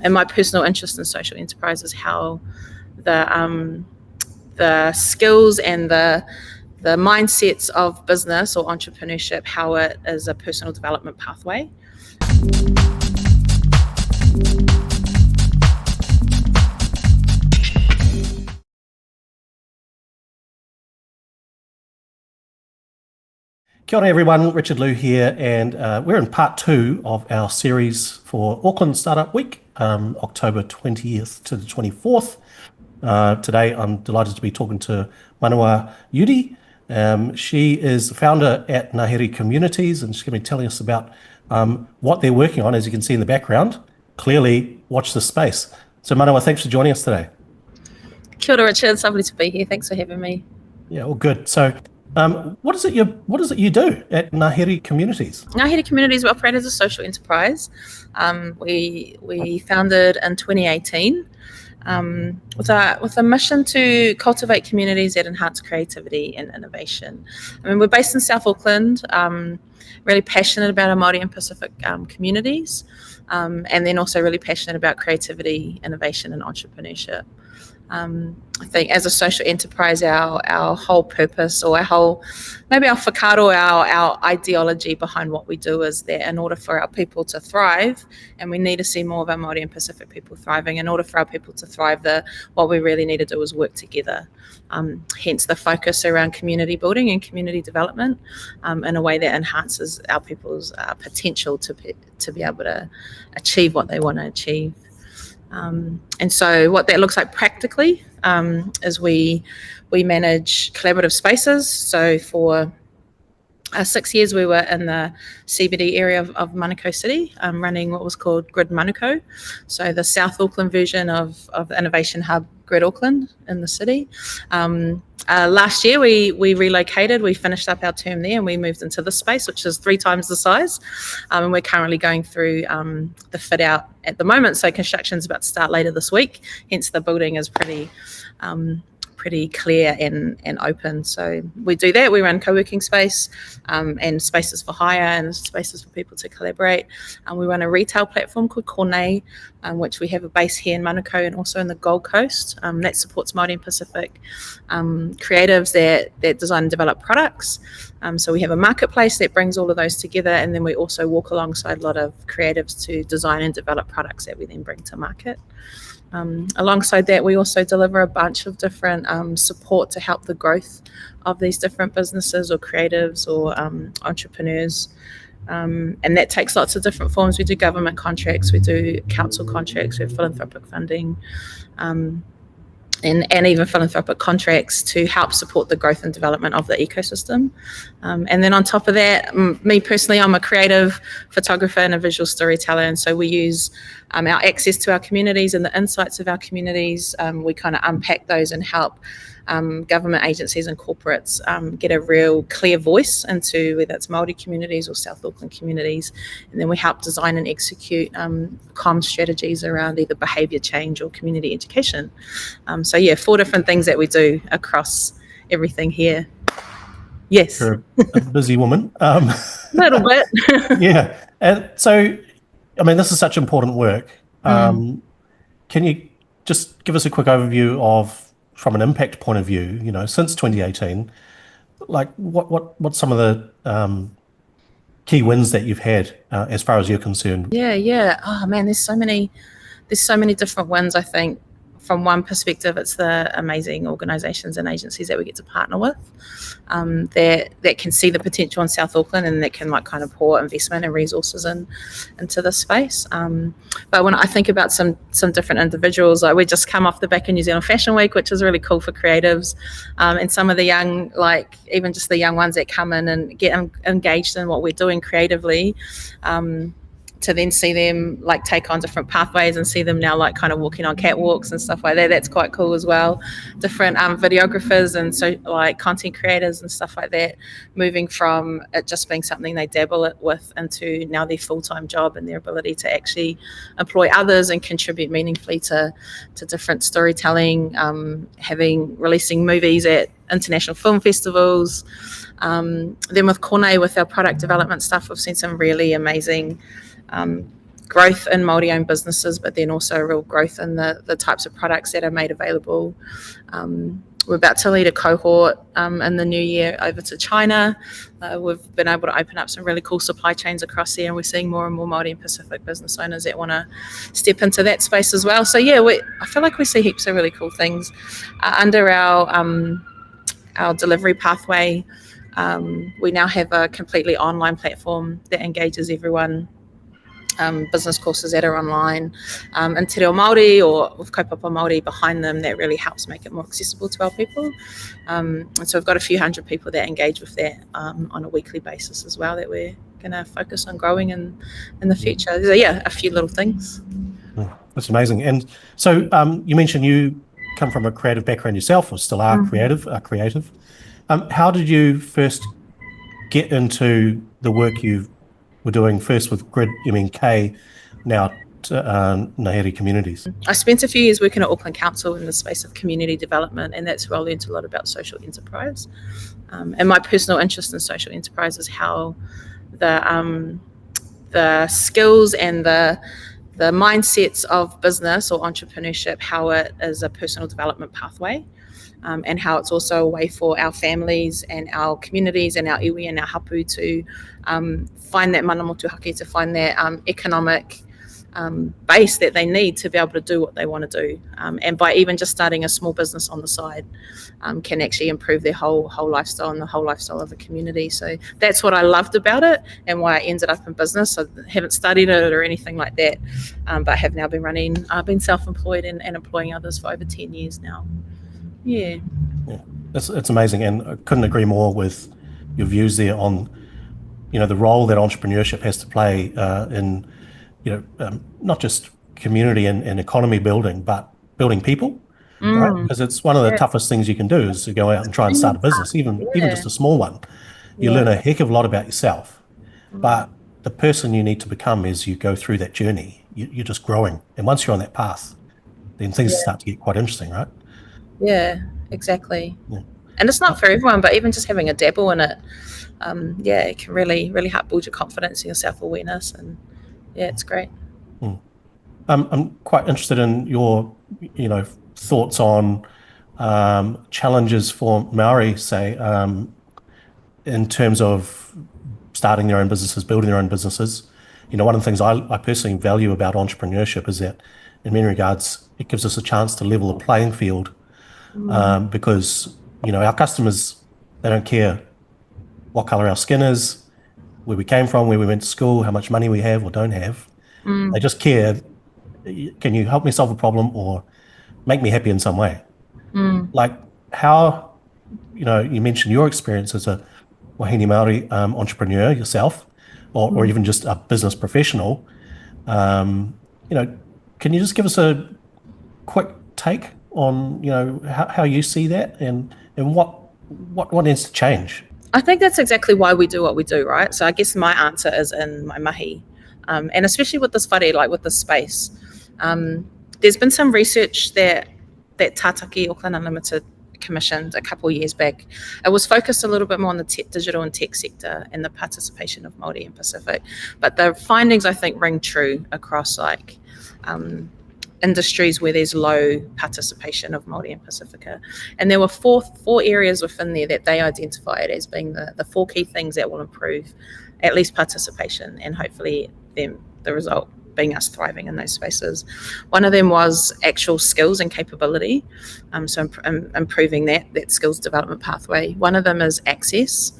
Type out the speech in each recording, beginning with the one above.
And my personal interest in social enterprise is how the skills and the mindsets of business or entrepreneurship, how it is a personal development pathway. Kia ora everyone, Richard Liu here, and we're in part 2 of our series for Auckland Startup Week, October 20th to the 24th. Today I'm delighted to be talking to Manawa Udy. She is the founder at Ngahere Communities, and she's going to be telling us about what they're working on, as you can see in the background. Clearly, watch this space. So Manawa, thanks for joining us today. Kia ora, Richard. It's lovely to be here. Thanks for having me. Yeah, all good. So what is it you do at Ngahere Communities? Ngahere Communities, we operate as a social enterprise. We founded in 2018 with a mission to cultivate communities that enhance creativity and innovation. I mean, we're based in South Auckland, really passionate about our Māori and Pacific communities, and then also really passionate about creativity, innovation and entrepreneurship. I think as a social enterprise, our whole purpose, or our whakaro, our ideology behind what we do is that in order for our people to thrive, and we need to see more of our Māori and Pacific people thriving, in order for our people to thrive, what we really need to do is work together. Hence the focus around community building and community development in a way that enhances our people's potential to be able to achieve what they want to achieve. And so what that looks like practically is we manage collaborative spaces. So for 6 years we were in the CBD area of Manukau City, running what was called Grid Manukau, so the South Auckland version of the innovation hub Grid Auckland in the city. Last year we relocated, we finished up our term there and we moved into this space, which is 3 times the size, and we're currently going through the fit out at the moment, so construction's about to start later this week, hence the building is pretty clear and open. So we do that. We run co-working space and spaces for hire and spaces for people to collaborate. We run a retail platform called Kornei, which we have a base here in Manukau and also in the Gold Coast. That supports Māori and Pacific creatives that design and develop products. So we have a marketplace that brings all of those together, and then we also walk alongside a lot of creatives to design and develop products that we then bring to market. Alongside that, we also deliver a bunch of different support to help the growth of these different businesses or creatives or entrepreneurs. And that takes lots of different forms. We do government contracts, we do council contracts, we have philanthropic funding, and even philanthropic contracts to help support the growth and development of the ecosystem. And then on top of that, me personally, I'm a creative photographer and a visual storyteller, and so we use our access to our communities and the insights of our communities. We kind of unpack those and help government agencies and corporates get a real clear voice into whether it's Māori communities or South Auckland communities, and then we help design and execute comm strategies around either behaviour change or community education. So yeah, 4 different things that we do across everything here. Yes. You're a busy woman. A little bit. Yeah, and so I mean, this is such important work. Can you just give us a quick overview of, from an impact point of view, you know, since 2018, like what's some of the key wins that you've had as far as you're concerned? Yeah. Oh man, there's so many different wins. I think from one perspective, it's the amazing organisations and agencies that we get to partner with that can see the potential in South Auckland and that can kind of pour investment and resources into this space. But when I think about some different individuals, we just come off the back of New Zealand Fashion Week, which is really cool for creatives, and some of the young, even just the young ones that come in and get engaged in what we're doing creatively, to then see them take on different pathways and see them now kind of walking on catwalks and stuff like that. That's quite cool as well. Different videographers and so content creators and stuff like that, moving from it just being something they dabble with into now their full-time job and their ability to actually employ others and contribute meaningfully to different storytelling, releasing movies at international film festivals. Then with Kornei, with our product development stuff, we've seen some really amazing growth in Māori-owned businesses, but then also real growth in the types of products that are made available. We're about to lead a cohort in the new year over to China. We've been able to open up some really cool supply chains across there, and we're seeing more and more Māori and Pacific business owners that want to step into that space as well. So yeah, I feel like we see heaps of really cool things under our delivery pathway. We now have a completely online platform that engages everyone. Business courses that are online in Te Reo Māori or with kaupapa Māori behind them, that really helps make it more accessible to our people. And so we've got a few hundred people that engage with that on a weekly basis as well, that we're going to focus on growing in the future. So yeah, a few little things. That's amazing. And so you mentioned you come from a creative background yourself, or still are creative. How did you first get into the work you were doing first with K, now Ngahere Communities? I spent a few years working at Auckland Council in the space of community development, and that's where I learned a lot about social enterprise. And my personal interest in social enterprise is how the skills and the mindsets of business or entrepreneurship, how it is a personal development pathway. And how it's also a way for our families and our communities and our iwi and our hapu to find that mana motuhake, to find that economic base that they need to be able to do what they want to do. And by even just starting a small business on the side can actually improve their whole lifestyle and the whole lifestyle of a community. So that's what I loved about it and why I ended up in business. I haven't studied it or anything like that, but have now been self-employed and employing others for over 10 years now. Yeah. It's amazing, and I couldn't agree more with your views there on, the role that entrepreneurship has to play in, not just community and economy building, but building people, right? Because it's one of the toughest things you can do is to go out and try and start a business, even just a small one. You learn a heck of a lot about yourself, but the person you need to become as you go through that journey, you're just growing. And once you're on that path, then things start to get quite interesting, right? Yeah, exactly. Yeah. And it's not for everyone, but even just having a dabble in it, it can really, really help build your confidence and your self-awareness. And yeah, it's great. I'm quite interested in your, thoughts on challenges for Maori, say, in terms of starting their own businesses, building their own businesses. One of the things I personally value about entrepreneurship is that, in many regards, it gives us a chance to level the playing field. Because our customers, they don't care what color our skin is, where we came from, where we went to school, how much money we have or don't have. They just care, can you help me solve a problem or make me happy in some way? Like how, you mentioned your experience as a Wahine Māori entrepreneur yourself, or even just a business professional. Can you just give us a quick take on how you see that and what needs to change? I think that's exactly why we do what we do, right? So I guess my answer is in my mahi, and especially with this whare, like with this space. There's been some research that Tātaki Auckland Unlimited commissioned a couple of years back. It was focused a little bit more on the digital and tech sector and the participation of Māori and Pacific, but the findings I think ring true across industries where there's low participation of Māori and Pacifica. And there were four areas within there that they identified as being the four key things that will improve at least participation and hopefully the result being us thriving in those spaces. One of them was actual skills and capability, so improving that skills development pathway. One of them is access.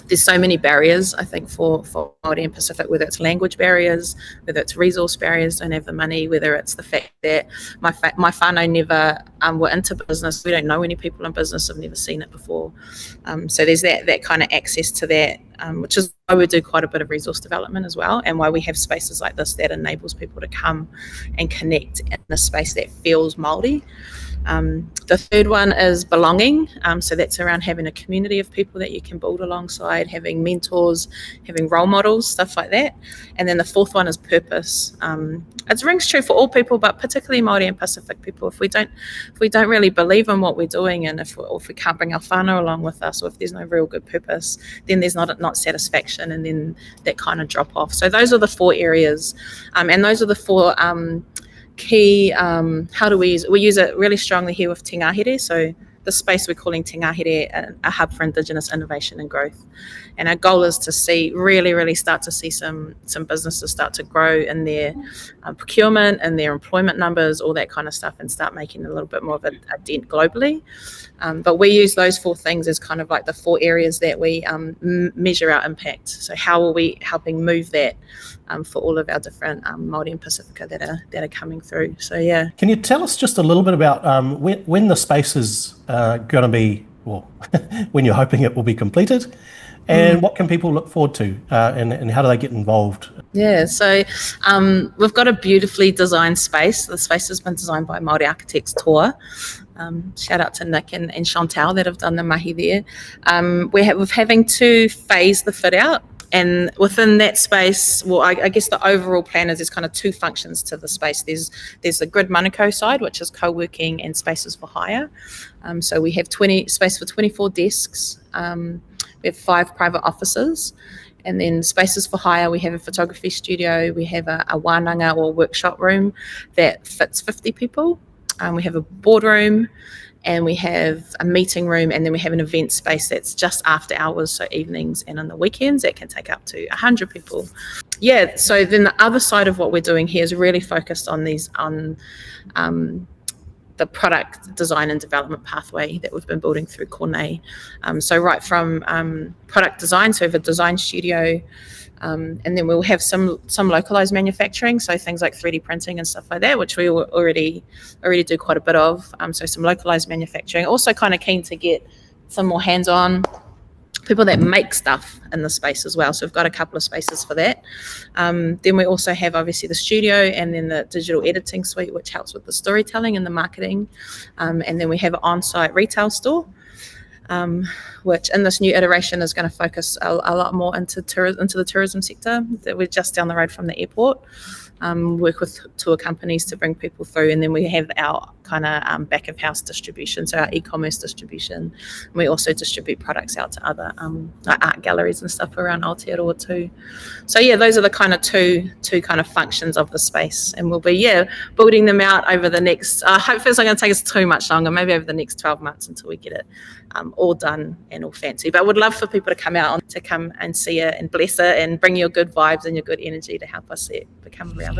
There's so many barriers, I think, for Māori and Pacific, whether it's language barriers, whether it's resource barriers, don't have the money, whether it's the fact that my whānau never were into business. We don't know any people in business, I've never seen it before. So there's that kind of access to that, which is why we do quite a bit of resource development as well, and why we have spaces like this that enables people to come and connect in a space that feels Māori. The third one is belonging. So that's around having a community of people that you can build alongside, having mentors, having role models, stuff like that. And then the fourth one is purpose. It rings true for all people, but particularly Māori and Pacific people. If we don't we don't really believe in what we're doing, and if we can't bring our whānau along with us, or if there's no real good purpose, then there's not satisfaction, and then that kind of drop off. So those are the 4 areas, and those are the 4 key, how do we use it really strongly here with Te Ngahere. So the space we're calling Te Ngahere a hub for Indigenous innovation and growth. And our goal is to really start to see some businesses start to grow in their procurement and their employment numbers, all that kind of stuff, and start making a little bit more of a dent globally. But we use those 4 things as kind of like the 4 areas that we measure our impact. So how are we helping move that for all of our different Māori and Pacifica that are coming through? So yeah. Can you tell us just a little bit about when the space is going to be, well, when you're hoping it will be completed, and what can people look forward to, and how do they get involved? Yeah, so we've got a beautifully designed space. The space has been designed by Māori architects Toa. Shout out to Nick and Chantal that have done the mahi there. We're having to phase the fit out. And within that space, well, I guess the overall plan is there's kind of 2 functions to the space. There's the grid Manukau side, which is co-working and spaces for hire. So we have space for 24 desks. We have 5 private offices. And then spaces for hire, we have a photography studio. We have a wānanga or workshop room that fits 50 people. We have a boardroom, and we have a meeting room, and then we have an event space that's just after hours, so evenings and on the weekends, that can take up to 100 people. Yeah, so then the other side of what we're doing here is really focused on the product design and development pathway that we've been building through Cornei. So right from product design, so we have a design studio, and then we'll have some localized manufacturing, so things like 3D printing and stuff like that, which we already do quite a bit of. So some localized manufacturing. Also kind of keen to get some more hands-on people that make stuff in the space as well. So we've got a couple of spaces for that. Then we also have obviously the studio, and then the digital editing suite, which helps with the storytelling and the marketing. And then we have an on-site retail store, which in this new iteration is going to focus a lot more into the tourism sector. That we're just down the road from the airport. Work with tour companies to bring people through, and then we have our kind of back of house distribution, so our e-commerce distribution. And we also distribute products out to other like art galleries and stuff around Aotearoa too. So yeah, those are the kind of two kind of functions of the space, and we'll be building them out over the next. Hopefully, it's not going to take us too much longer. Maybe over the next 12 months until we get it all done and all fancy. But would love for people to come and see it and bless it and bring your good vibes and your good energy to help us see it become reality.